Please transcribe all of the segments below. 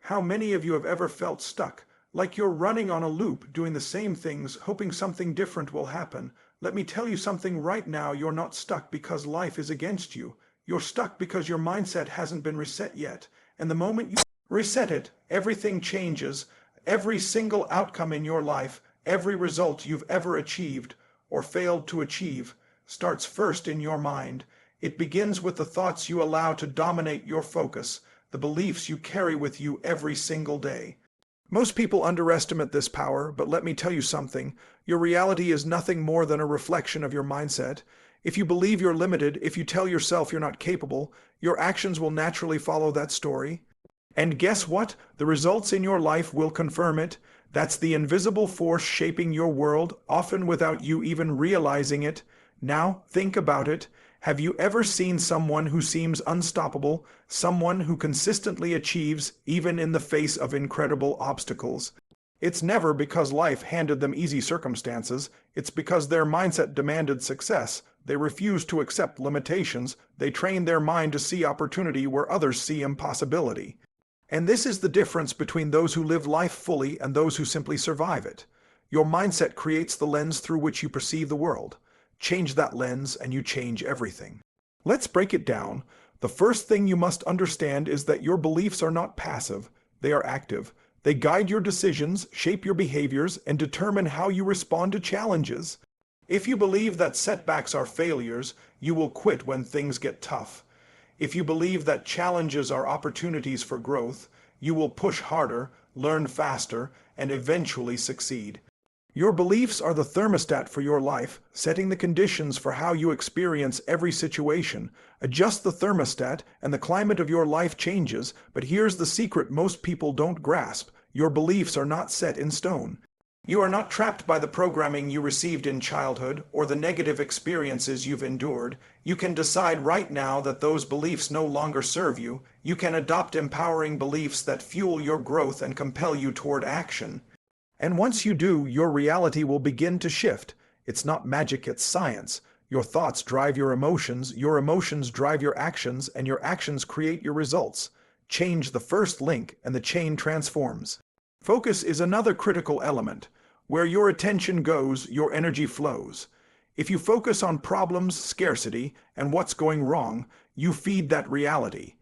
How many of you have ever felt stuck, like you're running on a loop, doing the same things, hoping something different will happen? Let me tell you something right now, you're not stuck because life is against you. You're stuck because your mindset hasn't been reset yet. And the moment you reset it, everything changes. Every single outcome in your life, every result you've ever achieved or failed to achieve, starts first in your mind. It begins with the thoughts you allow to dominate your focus, the beliefs you carry with you every single day. Most people underestimate this power, but let me tell you something. Your reality is nothing more than a reflection of your mindset. If you believe you're limited, if you tell yourself you're not capable, your actions will naturally follow that story. And guess what? The results in your life will confirm it. That's the invisible force shaping your world, often without you even realizing it. Now, think about it. Have you ever seen someone who seems unstoppable, someone who consistently achieves, even in the face of incredible obstacles? It's never because life handed them easy circumstances. It's because their mindset demanded success. They refused to accept limitations. They trained their mind to see opportunity where others see impossibility. And this is the difference between those who live life fully and those who simply survive it. Your mindset creates the lens through which you perceive the world. Change that lens and you change everything. Let's break it down. The first thing you must understand is that your beliefs are not passive. They are active. They guide your decisions, shape your behaviors, and determine how you respond to challenges. If you believe that setbacks are failures, you will quit when things get tough. If you believe that challenges are opportunities for growth, you will push harder, learn faster, and eventually succeed. Your beliefs are the thermostat for your life, setting the conditions for how you experience every situation. Adjust the thermostat and the climate of your life changes, but here's the secret most people don't grasp. Your beliefs are not set in stone. You are not trapped by the programming you received in childhood or the negative experiences you've endured. You can decide right now that those beliefs no longer serve you. You can adopt empowering beliefs that fuel your growth and compel you toward action. And once you do, your reality will begin to shift. It's not magic, it's science. Your thoughts drive your emotions drive your actions, and your actions create your results. Change the first link, and the chain transforms. Focus is another critical element. Where your attention goes, your energy flows. If you focus on problems, scarcity, and what's going wrong, you feed that reality.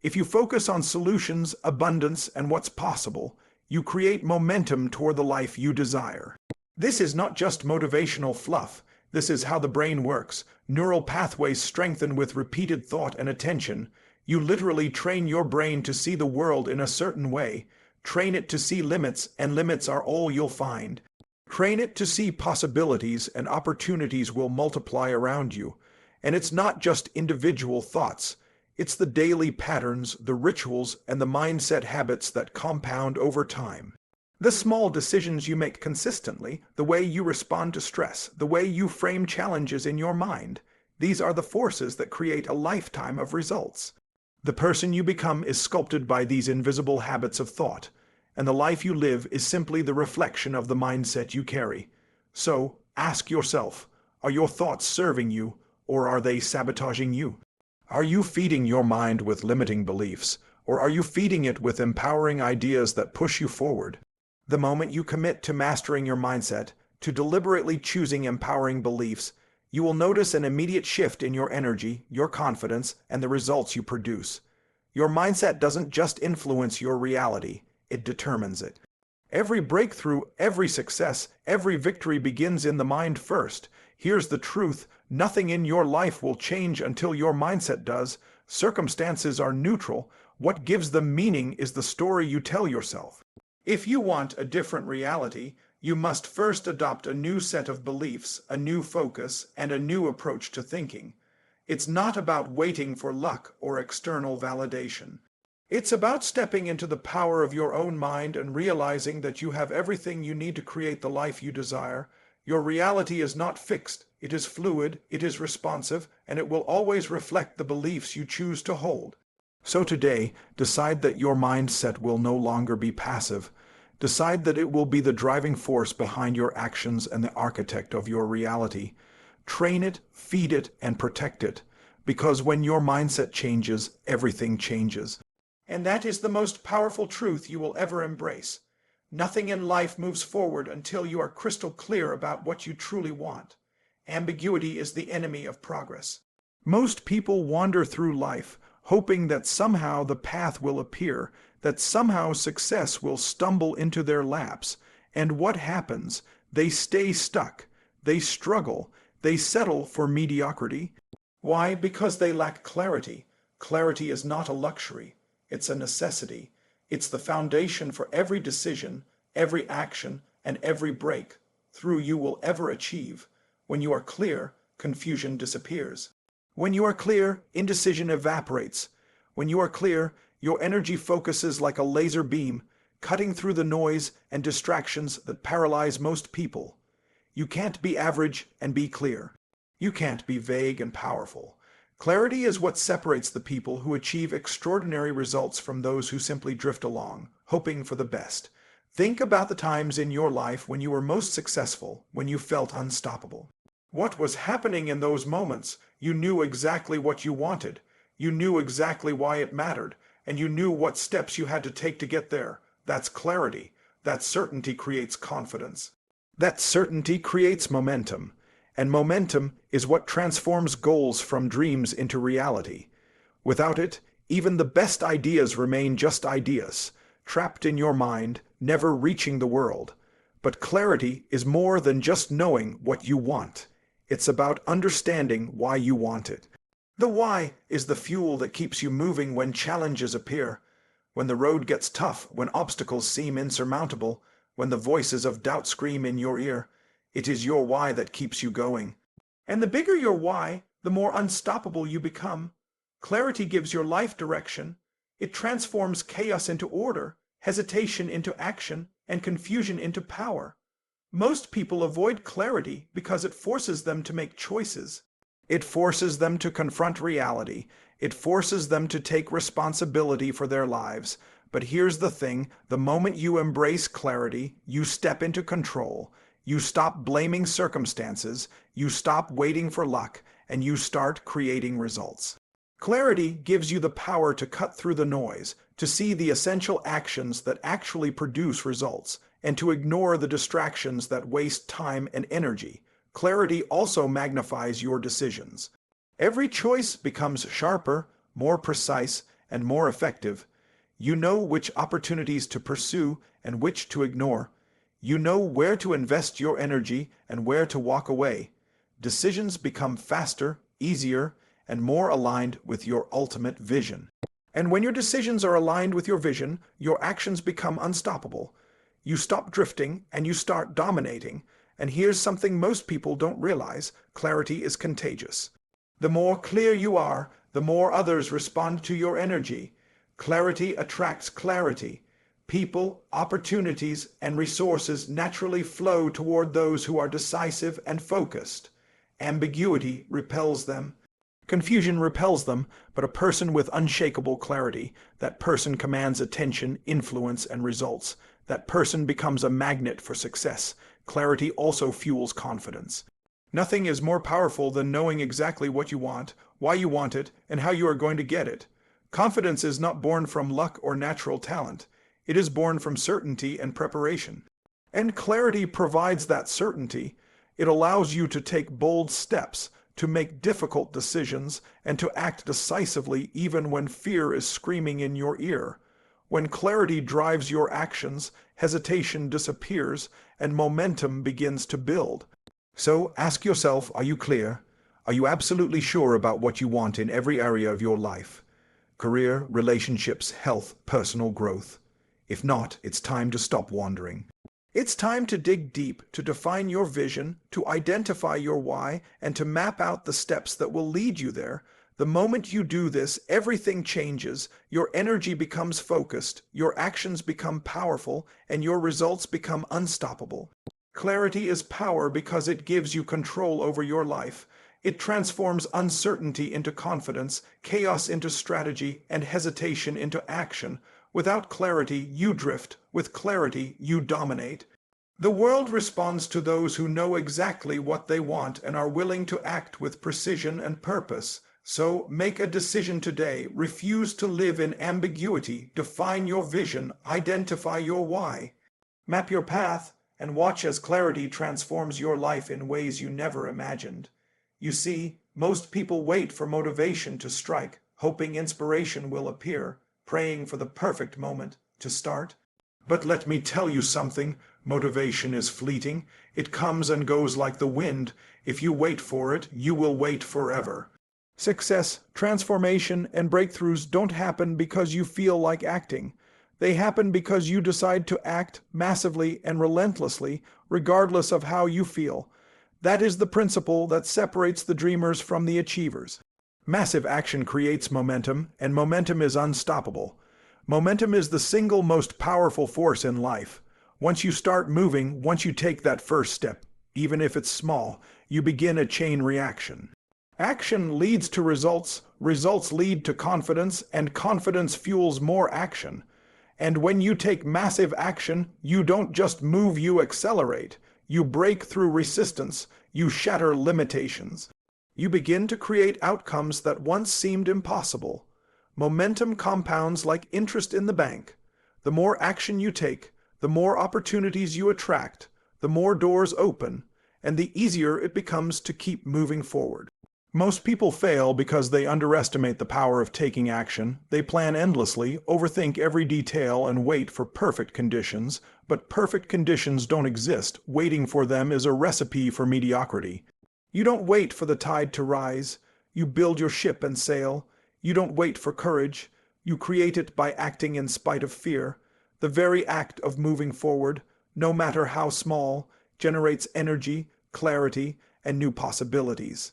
If you focus on solutions, abundance, and what's possible, you create momentum toward the life you desire. This is not just motivational fluff. This is how the brain works. Neural pathways strengthen with repeated thought and attention. You literally train your brain to see the world in a certain way. Train it to see limits, and limits are all you'll find. Train it to see possibilities, and opportunities will multiply around you. And it's not just individual thoughts. It's the daily patterns, the rituals, and the mindset habits that compound over time. The small decisions you make consistently, the way you respond to stress, the way you frame challenges in your mind, these are the forces that create a lifetime of results. The person you become is sculpted by these invisible habits of thought, and the life you live is simply the reflection of the mindset you carry. So, ask yourself, are your thoughts serving you, or are they sabotaging you? Are you feeding your mind with limiting beliefs, or are you feeding it with empowering ideas that push you forward? The moment you commit to mastering your mindset, to deliberately choosing empowering beliefs, you will notice an immediate shift in your energy, your confidence, and the results you produce. Your mindset doesn't just influence your reality, it determines it. Every breakthrough, every success, every victory begins in the mind first. Here's the truth, nothing in your life will change until your mindset does. Circumstances are neutral. What gives them meaning is the story you tell yourself. If you want a different reality, you must first adopt a new set of beliefs, a new focus, and a new approach to thinking. It's not about waiting for luck or external validation. It's about stepping into the power of your own mind and realizing that you have everything you need to create the life you desire. Your reality is not fixed, it is fluid, it is responsive, and it will always reflect the beliefs you choose to hold. So today, decide that your mindset will no longer be passive. Decide that it will be the driving force behind your actions and the architect of your reality. Train it, feed it, and protect it. Because when your mindset changes, everything changes. And that is the most powerful truth you will ever embrace. Nothing in life moves forward until you are crystal clear about what you truly want. Ambiguity is the enemy of progress. Most people wander through life hoping that somehow the path will appear, that somehow success will stumble into their laps. And what happens? They stay stuck. They struggle. They settle for mediocrity. Why? Because they lack clarity. Clarity is not a luxury. It's a necessity. It's the foundation for every decision, every action, and every breakthrough you will ever achieve. When you are clear, confusion disappears. When you are clear, indecision evaporates. When you are clear, your energy focuses like a laser beam, cutting through the noise and distractions that paralyze most people. You can't be average and be clear. You can't be vague and powerful. Clarity is what separates the people who achieve extraordinary results from those who simply drift along, hoping for the best. Think about the times in your life when you were most successful, when you felt unstoppable. What was happening in those moments? You knew exactly what you wanted. You knew exactly why it mattered, and you knew what steps you had to take to get there. That's clarity. That certainty creates confidence. That certainty creates momentum. And momentum is what transforms goals from dreams into reality. Without it, even the best ideas remain just ideas, trapped in your mind, never reaching the world. But clarity is more than just knowing what you want. It's about understanding why you want it. The why is the fuel that keeps you moving when challenges appear, when the road gets tough, when obstacles seem insurmountable, when the voices of doubt scream in your ear. It is your why that keeps you going. And the bigger your why, the more unstoppable you become. Clarity gives your life direction. It transforms chaos into order, hesitation into action, and confusion into power. Most people avoid clarity because it forces them to make choices. It forces them to confront reality. It forces them to take responsibility for their lives. But here's the thing, the moment you embrace clarity, you step into control. You stop blaming circumstances, you stop waiting for luck, and you start creating results. Clarity gives you the power to cut through the noise, to see the essential actions that actually produce results, and to ignore the distractions that waste time and energy. Clarity also magnifies your decisions. Every choice becomes sharper, more precise, and more effective. You know which opportunities to pursue and which to ignore. You know where to invest your energy and where to walk away. Decisions become faster, easier, and more aligned with your ultimate vision. And when your decisions are aligned with your vision, your actions become unstoppable. You stop drifting and you start dominating. And here's something most people don't realize: clarity is contagious. The more clear you are, the more others respond to your energy. Clarity attracts clarity. People, opportunities, and resources naturally flow toward those who are decisive and focused. Ambiguity repels them. Confusion repels them, but a person with unshakable clarity, that person commands attention, influence, and results. That person becomes a magnet for success. Clarity also fuels confidence. Nothing is more powerful than knowing exactly what you want, why you want it, and how you are going to get it. Confidence is not born from luck or natural talent. It is born from certainty and preparation. And clarity provides that certainty. It allows you to take bold steps, to make difficult decisions, and to act decisively even when fear is screaming in your ear. When clarity drives your actions, hesitation disappears, and momentum begins to build. So ask yourself, are you clear? Are you absolutely sure about what you want in every area of your life? Career, relationships, health, personal growth. If not, it's time to stop wandering. It's time to dig deep, to define your vision, to identify your why, and to map out the steps that will lead you there. The moment you do this, everything changes. Your energy becomes focused, your actions become powerful, and your results become unstoppable. Clarity is power because it gives you control over your life. It transforms uncertainty into confidence, chaos into strategy, and hesitation into action. Without clarity, you drift. With clarity, you dominate. The world responds to those who know exactly what they want and are willing to act with precision and purpose. So make a decision today. Refuse to live in ambiguity. Define your vision. Identify your why. Map your path and watch as clarity transforms your life in ways you never imagined. You see, most people wait for motivation to strike, hoping inspiration will appear, praying for the perfect moment to start. But let me tell you something, motivation is fleeting. It comes and goes like the wind. If you wait for it, you will wait forever. Success, transformation, and breakthroughs don't happen because you feel like acting. They happen because you decide to act massively and relentlessly, regardless of how you feel. That is the principle that separates the dreamers from the achievers. Massive action creates momentum, and momentum is unstoppable. Momentum is the single most powerful force in life. Once you start moving, once you take that first step, even if it's small, you begin a chain reaction. Action leads to results, results lead to confidence, and confidence fuels more action. And when you take massive action, you don't just move, you accelerate. You break through resistance, you shatter limitations. You begin to create outcomes that once seemed impossible. Momentum compounds like interest in the bank. The more action you take, the more opportunities you attract, the more doors open, and the easier it becomes to keep moving forward. Most people fail because they underestimate the power of taking action. They plan endlessly, overthink every detail, and wait for perfect conditions. But perfect conditions don't exist. Waiting for them is a recipe for mediocrity. You don't wait for the tide to rise. You build your ship and sail. You don't wait for courage. You create it by acting in spite of fear. The very act of moving forward, no matter how small, generates energy, clarity, and new possibilities.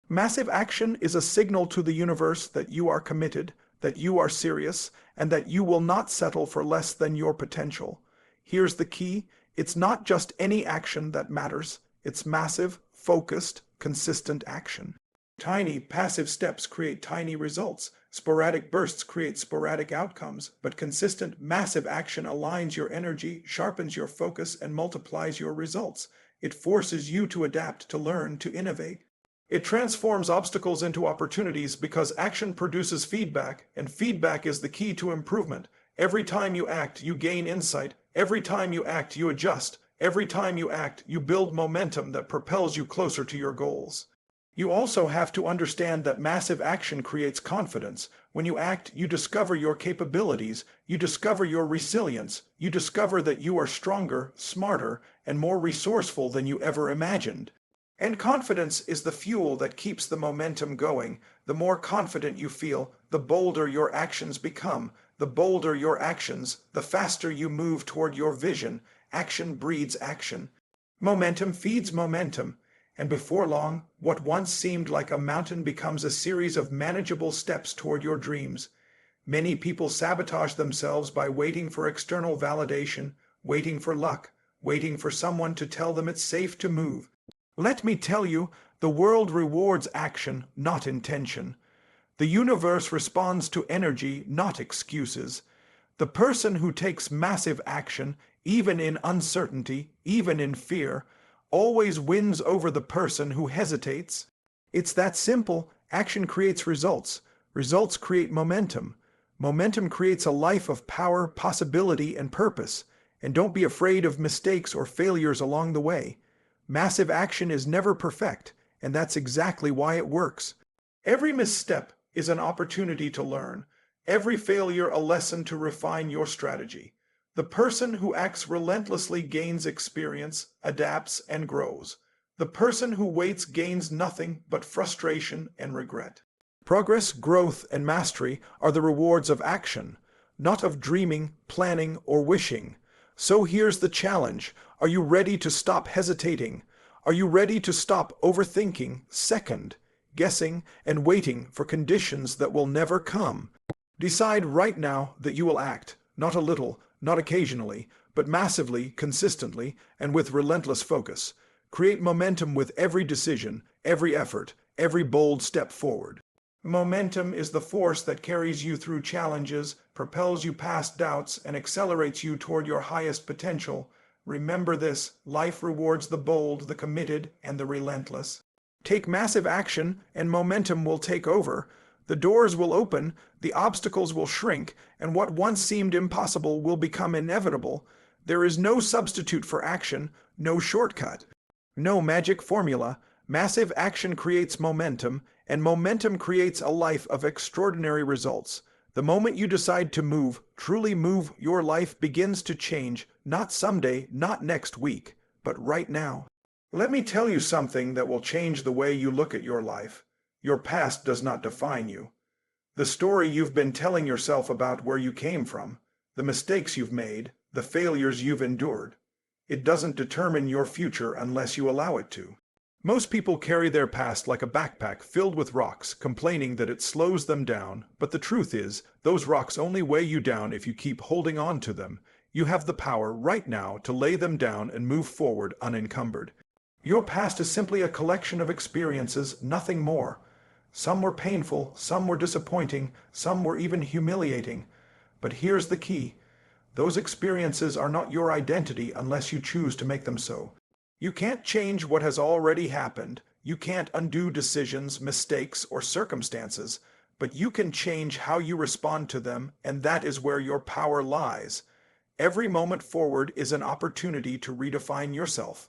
Massive action is a signal to the universe that you are committed, that you are serious, and that you will not settle for less than your potential. Here's the key. It's not just any action that matters. It's massive, focused, consistent action. Tiny, passive steps create tiny results. Sporadic bursts create sporadic outcomes. But consistent, massive action aligns your energy, sharpens your focus, and multiplies your results. It forces you to adapt, to learn, to innovate. It transforms obstacles into opportunities because action produces feedback, and feedback is the key to improvement. Every time you act, you gain insight. Every time you act, you adjust. Every time you act, you build momentum that propels you closer to your goals. You also have to understand that massive action creates confidence. When you act, you discover your capabilities, you discover your resilience, you discover that you are stronger, smarter, and more resourceful than you ever imagined. And confidence is the fuel that keeps the momentum going. The more confident you feel, the bolder your actions become. The bolder your actions, the faster you move toward your vision. Action breeds action. Momentum feeds momentum. And before long, what once seemed like a mountain becomes a series of manageable steps toward your dreams. Many people sabotage themselves by waiting for external validation, waiting for luck, waiting for someone to tell them it's safe to move. Let me tell you, the world rewards action, not intention. The universe responds to energy, not excuses. The person who takes massive action, even in uncertainty, even in fear, always wins over the person who hesitates. It's that simple. Action creates results. Results create momentum. Momentum creates a life of power, possibility, and purpose. And don't be afraid of mistakes or failures along the way. Massive action is never perfect, and that's exactly why it works. Every misstep is an opportunity to learn. Every failure a lesson to refine your strategy. The person who acts relentlessly gains experience, adapts, and grows. The person who waits gains nothing but frustration and regret. Progress, growth, and mastery are the rewards of action, not of dreaming, planning, or wishing. So here's the challenge. Are you ready to stop hesitating? Are you ready to stop overthinking, second, guessing, and waiting for conditions that will never come? Decide right now that you will act, not a little, not occasionally, but massively, consistently, and with relentless focus. Create momentum with every decision, every effort, every bold step forward. Momentum is the force that carries you through challenges, propels you past doubts, and accelerates you toward your highest potential. Remember this: life rewards the bold, the committed, and the relentless. Take massive action and momentum will take over. The doors will open, the obstacles will shrink, and what once seemed impossible will become inevitable. There is no substitute for action, no shortcut, no magic formula. Massive action creates momentum, and momentum creates a life of extraordinary results. The moment you decide to move, truly move, your life begins to change, not someday, not next week, but right now. Let me tell you something that will change the way you look at your life. Your past does not define you. The story you've been telling yourself about where you came from, the mistakes you've made, the failures you've endured, it doesn't determine your future unless you allow it to. Most people carry their past like a backpack filled with rocks, complaining that it slows them down, but the truth is, those rocks only weigh you down if you keep holding on to them. You have the power right now to lay them down and move forward unencumbered. Your past is simply a collection of experiences, nothing more. Some were painful, some were disappointing, some were even humiliating. But here's the key. Those experiences are not your identity unless you choose to make them so. You can't change what has already happened. You can't undo decisions, mistakes, or circumstances. But you can change how you respond to them, and that is where your power lies. Every moment forward is an opportunity to redefine yourself.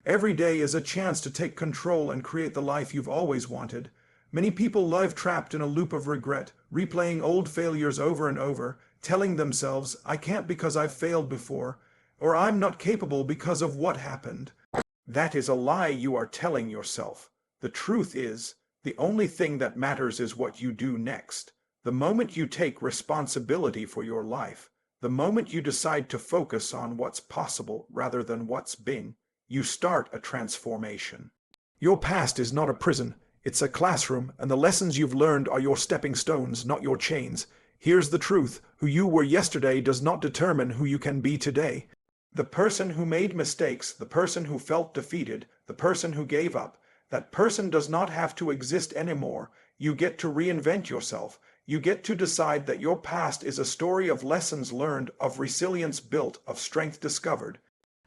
Every day is a chance to take control and create the life you've always wanted. Many people live trapped in a loop of regret, replaying old failures over and over, telling themselves, "I can't because I've failed before," or "I'm not capable because of what happened." That is a lie you are telling yourself. The truth is, the only thing that matters is what you do next. The moment you take responsibility for your life, the moment you decide to focus on what's possible rather than what's been, you start a transformation. Your past is not a prison, it's a classroom, and the lessons you've learned are your stepping stones, not your chains. Here's the truth, who you were yesterday does not determine who you can be today. The person who made mistakes, the person who felt defeated, the person who gave up, that person does not have to exist anymore. You get to reinvent yourself. You get to decide that your past is a story of lessons learned, of resilience built, of strength discovered.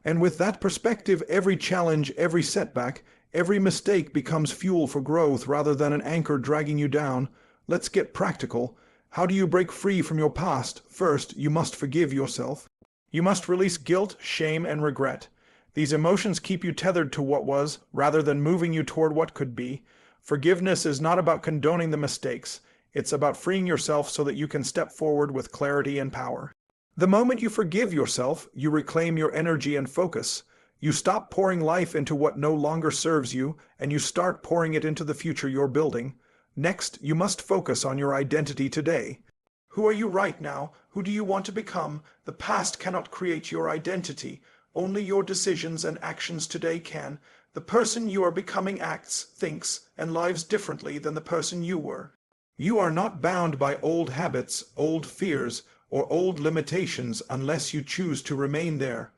And with that perspective, every challenge, every setback, every mistake becomes fuel for growth rather than an anchor dragging you down. Let's get practical. How do you break free from your past? First, you must forgive yourself. You must release guilt, shame, and regret. These emotions keep you tethered to what was, rather than moving you toward what could be. Forgiveness is not about condoning the mistakes. It's about freeing yourself so that you can step forward with clarity and power. The moment you forgive yourself, you reclaim your energy and focus. You stop pouring life into what no longer serves you, and you start pouring it into the future you're building. Next, you must focus on your identity today. Who are you right now? Who do you want to become? The past cannot create your identity. Only your decisions and actions today can. The person you are becoming acts, thinks, and lives differently than the person you were. You are not bound by old habits, old fears, or old limitations unless you choose to remain there.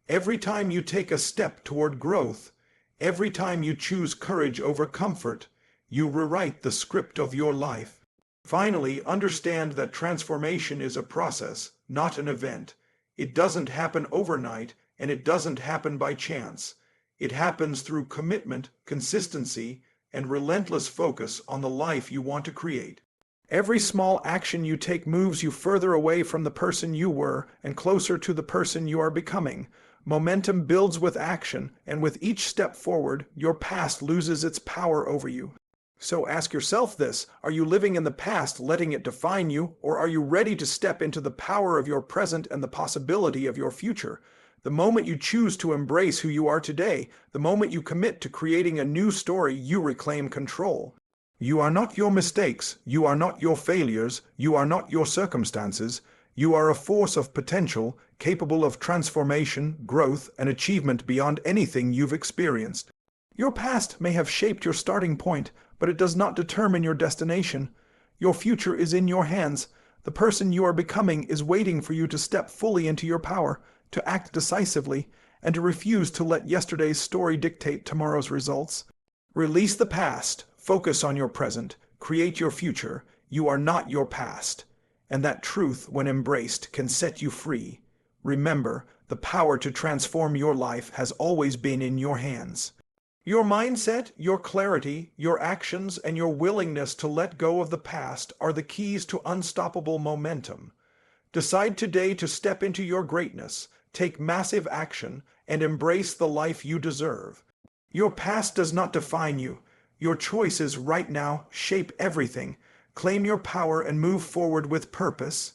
Every time you take a step toward growth, every time you choose courage over comfort, you rewrite the script of your life. Finally, understand that transformation is a process, not an event. It doesn't happen overnight, and it doesn't happen by chance. It happens through commitment, consistency, and relentless focus on the life you want to create. Every small action you take moves you further away from the person you were and closer to the person you are becoming. Momentum builds with action, and with each step forward, your past loses its power over you. So ask yourself this, are you living in the past, letting it define you, or are you ready to step into the power of your present and the possibility of your future? The moment you choose to embrace who you are today, the moment you commit to creating a new story, you reclaim control. You are not your mistakes, you are not your failures, you are not your circumstances. You are a force of potential, capable of transformation, growth, and achievement beyond anything you've experienced. Your past may have shaped your starting point, but it does not determine your destination. Your future is in your hands. The person you are becoming is waiting for you to step fully into your power, to act decisively, and to refuse to let yesterday's story dictate tomorrow's results. Release the past, focus on your present, create your future. You are not your past. And that truth, when embraced, can set you free. Remember, the power to transform your life has always been in your hands. Your mindset, your clarity, your actions, and your willingness to let go of the past are the keys to unstoppable momentum. Decide today to step into your greatness, take massive action, and embrace the life you deserve. Your past does not define you. Your choices right now shape everything. Claim your power and move forward with purpose.